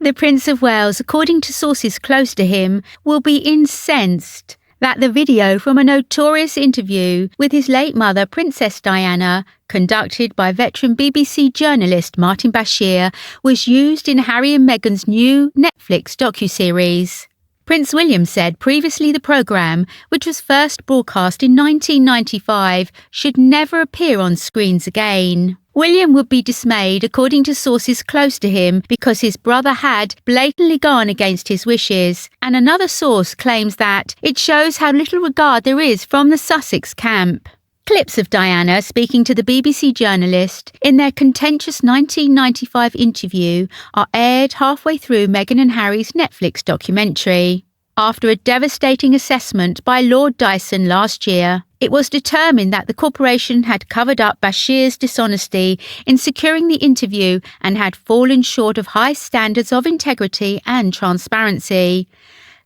The Prince of Wales, according to sources close to him, will be incensed that the video from a notorious interview with his late mother, Princess Diana, conducted by veteran BBC journalist Martin Bashir, was used in Harry and Meghan's new Netflix docuseries. Prince William said previously the programme, which was first broadcast in 1995, should never appear on screens again. William would be dismayed, according to sources close to him, because his brother had blatantly gone against his wishes, and another source claims that it shows how little regard there is from the Sussex camp. Clips of Diana speaking to the BBC journalist in their contentious 1995 interview are aired halfway through Meghan and Harry's Netflix documentary. After a devastating assessment by Lord Dyson last year, it was determined that the corporation had covered up Bashir's dishonesty in securing the interview and had fallen short of high standards of integrity and transparency.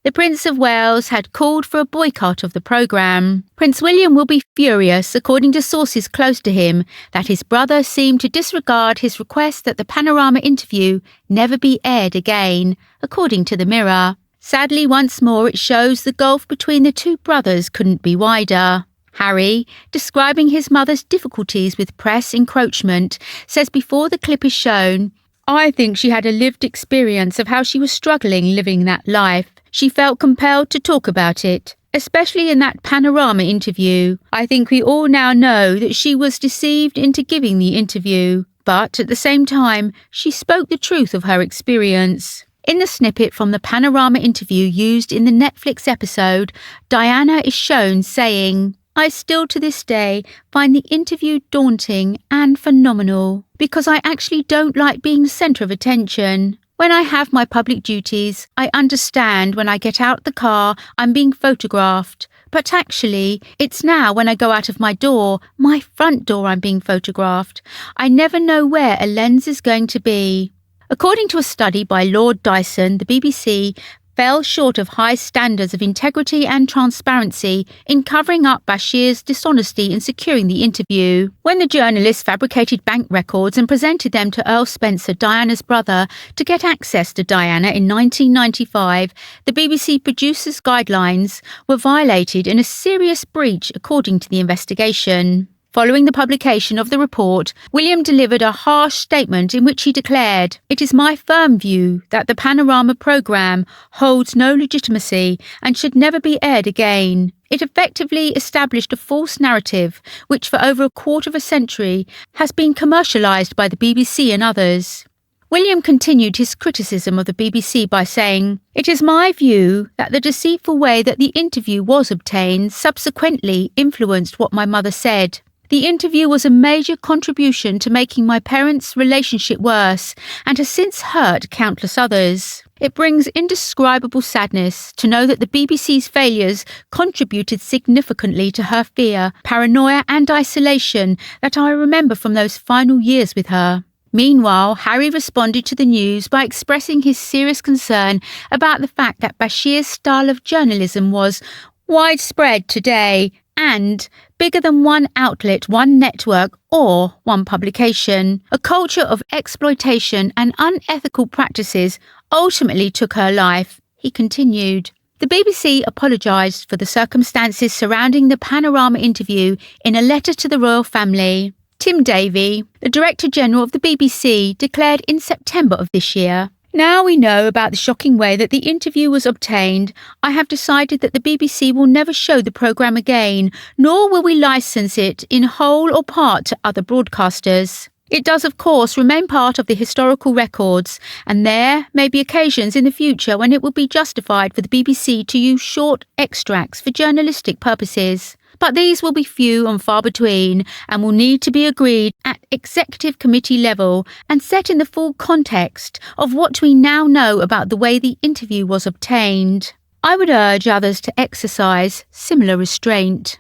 The Prince of Wales had called for a boycott of the programme. Prince William will be furious, according to sources close to him, that his brother seemed to disregard his request that the Panorama interview never be aired again, according to the Mirror. Sadly, once more it shows the gulf between the two brothers couldn't be wider. Harry, describing his mother's difficulties with press encroachment, says before the clip is shown, "I think she had a lived experience of how she was struggling living that life. She felt compelled to talk about it, especially in that Panorama interview. I think we all now know that she was deceived into giving the interview, but at the same time, she spoke the truth of her experience." In the snippet from the Panorama interview used in the Netflix episode, Diana is shown saying, "I still to this day find the interview daunting and phenomenal because I actually don't like being the centre of attention. When I have my public duties, I understand when I get out the car I'm being photographed, but actually it's now when I go out of my door, my front door, I'm being photographed. I never know where a lens is going to be." According to a study by Lord Dyson, the BBC fell short of high standards of integrity and transparency in covering up Bashir's dishonesty in securing the interview. When the journalists fabricated bank records and presented them to Earl Spencer, Diana's brother, to get access to Diana in 1995, the BBC producers' guidelines were violated in a serious breach, according to the investigation. Following the publication of the report, William delivered a harsh statement in which he declared, "It is my firm view that the Panorama programme holds no legitimacy and should never be aired again. It effectively established a false narrative which for over a quarter of a century has been commercialised by the BBC and others." William continued his criticism of the BBC by saying, "It is my view that the deceitful way that the interview was obtained subsequently influenced what my mother said. The interview was a major contribution to making my parents' relationship worse and has since hurt countless others. It brings indescribable sadness to know that the BBC's failures contributed significantly to her fear, paranoia and isolation that I remember from those final years with her." Meanwhile, Harry responded to the news by expressing his serious concern about the fact that Bashir's style of journalism was widespread today and bigger than one outlet, one network, or one publication. A culture of exploitation and unethical practices ultimately took her life, he continued. The BBC apologised for the circumstances surrounding the Panorama interview in a letter to the royal family. Tim Davie, the Director General of the BBC, declared in September of this year, "Now we know about the shocking way that the interview was obtained, I have decided that the BBC will never show the programme again, nor will we licence it in whole or part to other broadcasters. It does, of course, remain part of the historical records, and there may be occasions in the future when it will be justified for the BBC to use short extracts for journalistic purposes. But these will be few and far between and will need to be agreed at executive committee level and set in the full context of what we now know about the way the interview was obtained. I would urge others to exercise similar restraint."